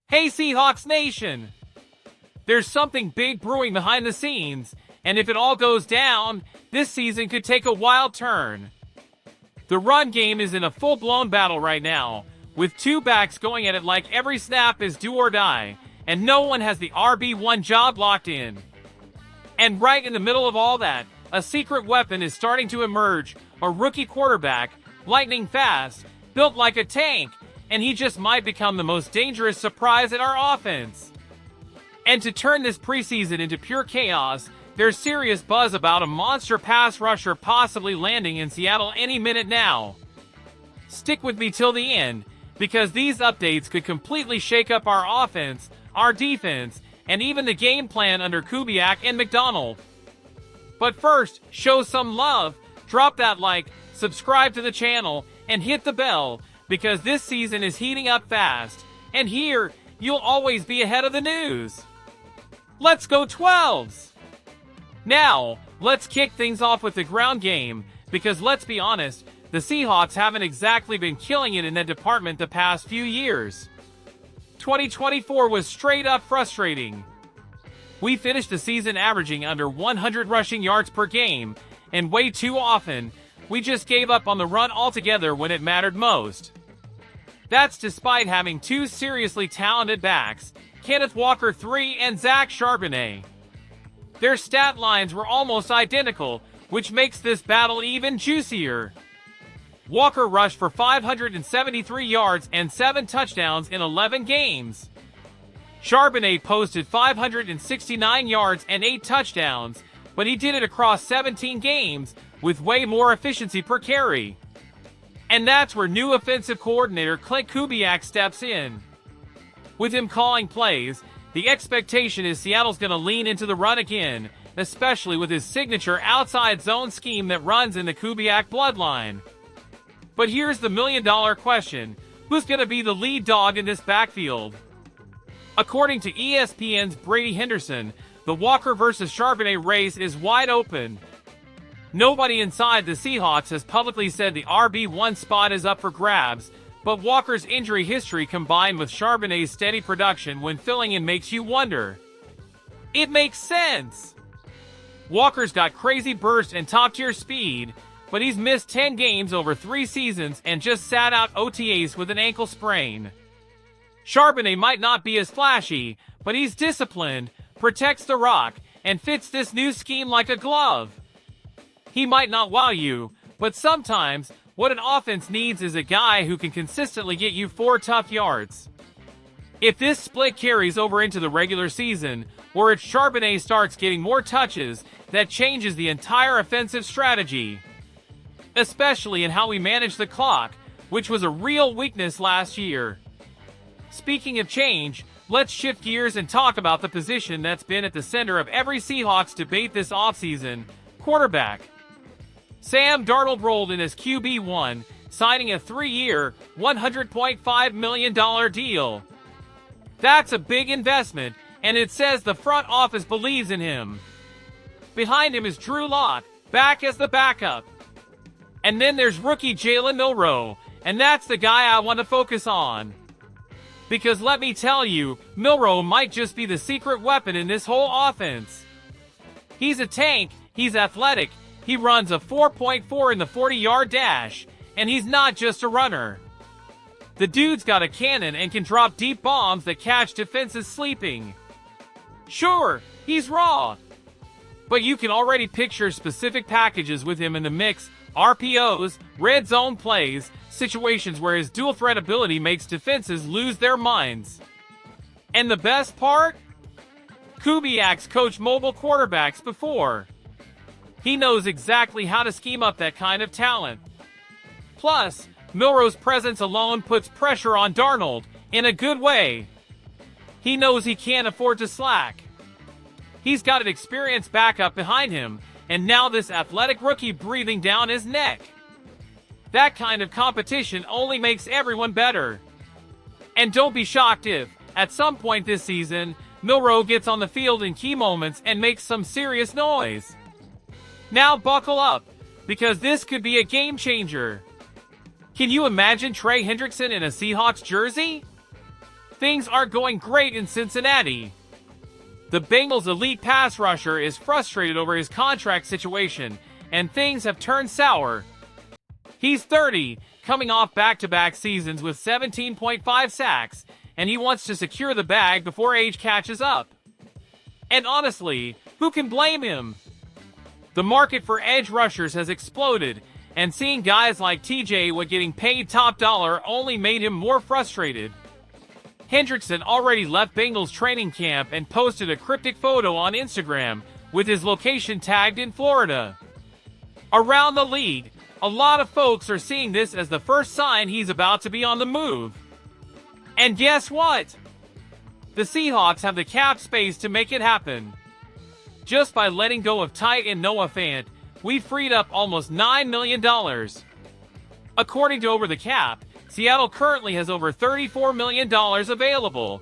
Hey Seahawks Nation! There's something big brewing behind the scenes, and if it all goes down, this season could take a wild turn. The run game is in a full-blown battle right now, with two backs going at it like every snap is do or die, and no one has the RB1 job locked in. And right in the middle of all that, a secret weapon is starting to emerge, a rookie quarterback, lightning fast, built like a tank, and he just might become the most dangerous surprise in our offense. And to turn this preseason into pure chaos, there's serious buzz about a monster pass rusher possibly landing in Seattle any minute now. Stick with me till the end, because these updates could completely shake up our offense, our defense, and even the game plan under Kubiak and McDonald. But first, show some love, drop that like, subscribe to the channel, and hit the bell, because this season is heating up fast, and here, you'll always be ahead of the news. Let's go 12s! Now, let's kick things off with the ground game, because let's be honest, the Seahawks haven't exactly been killing it in that department the past few years. 2024 was straight up frustrating. We finished the season averaging under 100 rushing yards per game, and way too often, we just gave up on the run altogether when it mattered most. That's despite having two seriously talented backs, Kenneth Walker III and Zach Charbonnet. Their stat lines were almost identical, which makes this battle even juicier. Walker rushed for 573 yards and 7 touchdowns in 11 games. Charbonnet posted 569 yards and 8 touchdowns, but he did it across 17 games, with way more efficiency per carry. And that's where new offensive coordinator Clint Kubiak steps in. With him calling plays, the expectation is Seattle's going to lean into the run again, especially with his signature outside zone scheme that runs in the Kubiak bloodline. But here's the million-dollar question: who's going to be the lead dog in this backfield? According to ESPN's Brady Henderson, the Walker versus Charbonnet race is wide open. Nobody inside the Seahawks has publicly said the RB1 spot is up for grabs, but Walker's injury history combined with Charbonnet's steady production when filling in makes you wonder. It makes sense! Walker's got crazy burst and top-tier speed, but he's missed 10 games over 3 seasons and just sat out OTAs with an ankle sprain. Charbonnet might not be as flashy, but he's disciplined, protects the rock, and fits this new scheme like a glove. He might not wow you, but sometimes, what an offense needs is a guy who can consistently get you 4 tough yards. If this split carries over into the regular season, or if Charbonnet starts getting more touches, that changes the entire offensive strategy. Especially in how we manage the clock, which was a real weakness last year. Speaking of change, let's shift gears and talk about the position that's been at the center of every Seahawks debate this offseason: quarterback. Sam Darnold rolled in as QB1, signing a 3-year, $100.5 million deal. That's a big investment, and it says the front office believes in him. Behind him is Drew Lock, back as the backup. And then there's rookie Jalen Milroe, and that's the guy I want to focus on. Because let me tell you, Milroe might just be the secret weapon in this whole offense. He's a tank, he's athletic, he runs a 4.4 in the 40-yard dash, and he's not just a runner. The dude's got a cannon and can drop deep bombs that catch defenses sleeping. Sure, he's raw, but you can already picture specific packages with him in the mix: RPOs, red zone plays, situations where his dual threat ability makes defenses lose their minds. And the best part? Kubiak's coached mobile quarterbacks before. He knows exactly how to scheme up that kind of talent. Plus, Milroe's presence alone puts pressure on Darnold, in a good way. He knows he can't afford to slack. He's got an experienced backup behind him, and now this athletic rookie breathing down his neck. That kind of competition only makes everyone better. And don't be shocked if, at some point this season, Milroe gets on the field in key moments and makes some serious noise. Now buckle up, because this could be a game changer. Can you imagine Trey Hendrickson in a Seahawks jersey? things aren't going great in Cincinnati. The Bengals' elite pass rusher is frustrated over his contract situation, and things have turned sour. He's 30, coming off back-to-back seasons with 17.5 sacks, and he wants to secure the bag before age catches up. And honestly, who can blame him? The market for edge rushers has exploded, and seeing guys like TJ Watt getting paid top dollar only made him more frustrated. Hendrickson already left Bengals training camp and posted a cryptic photo on Instagram with his location tagged in Florida. Around the league, a lot of folks are seeing this as the first sign he's about to be on the move. And guess what? The Seahawks have the cap space to make it happen. Just by letting go of tight end Noah Fant, we freed up almost $9 million. According to Over the Cap, Seattle currently has over $34 million available.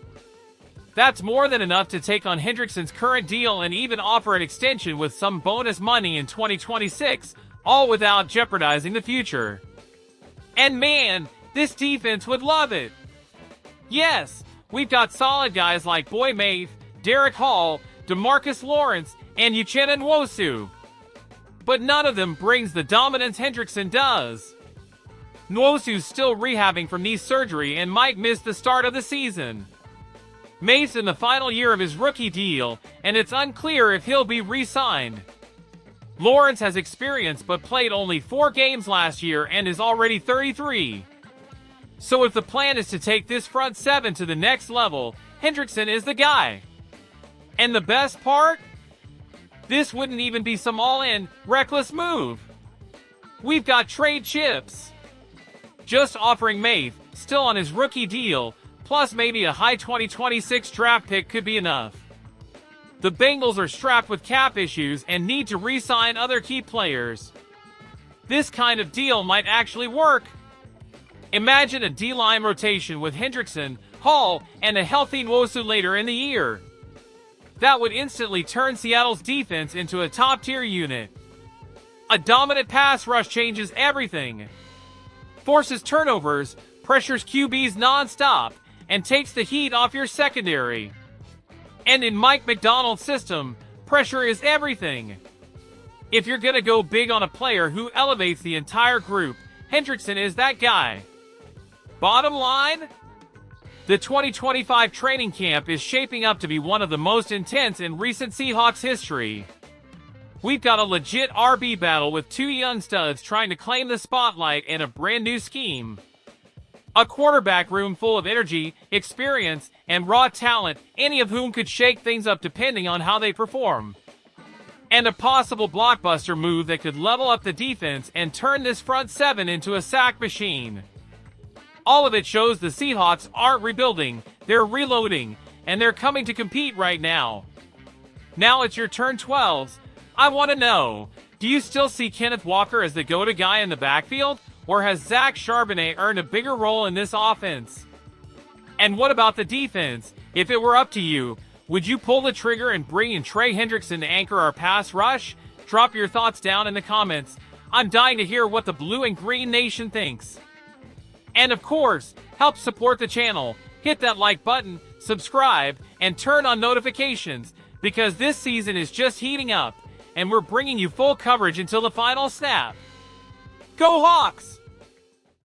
That's more than enough to take on Hendrickson's current deal and even offer an extension with some bonus money in 2026, all without jeopardizing the future. And man, this defense would love it. Yes, we've got solid guys like Boy Mafe, Derek Hall, DeMarcus Lawrence, and Uchenna Nwosu. But none of them brings the dominance Hendrickson does. Nwosu's still rehabbing from knee surgery and might miss the start of the season. Mafe's in the final year of his rookie deal, and it's unclear if he'll be re-signed. Lawrence has experience but played only 4 games last year and is already 33. So if the plan is to take this front 7 to the next level, Hendrickson is the guy. And the best part? This wouldn't even be some all-in, reckless move. We've got trade chips. Just offering Mafe, still on his rookie deal, plus maybe a high 2026 draft pick could be enough. The Bengals are strapped with cap issues and need to re-sign other key players. This kind of deal might actually work. Imagine a D-line rotation with Hendrickson, Hall, and a healthy Nwosu later in the year. That would instantly turn Seattle's defense into a top-tier unit. A dominant pass rush changes everything. Forces turnovers, pressures QBs non-stop, and takes the heat off your secondary. And in Mike Macdonald's system, pressure is everything. If you're gonna go big on a player who elevates the entire group, Hendrickson is that guy. Bottom line? The 2025 training camp is shaping up to be one of the most intense in recent Seahawks history. We've got a legit RB battle with 2 young studs trying to claim the spotlight in a brand new scheme. A quarterback room full of energy, experience, and raw talent, any of whom could shake things up depending on how they perform. And a possible blockbuster move that could level up the defense and turn this front 7 into a sack machine. All of it shows the Seahawks aren't rebuilding, they're reloading, and they're coming to compete right now. Now it's your turn, 12s. I want to know, do you still see Kenneth Walker as the go-to guy in the backfield, or has Zach Charbonnet earned a bigger role in this offense? And what about the defense? If it were up to you, would you pull the trigger and bring in Trey Hendrickson to anchor our pass rush? Drop your thoughts down in the comments. I'm dying to hear what the Blue and Green Nation thinks. And of course, help support the channel. Hit that like button, subscribe, and turn on notifications, because this season is just heating up, and we're bringing you full coverage until the final snap. Go Hawks!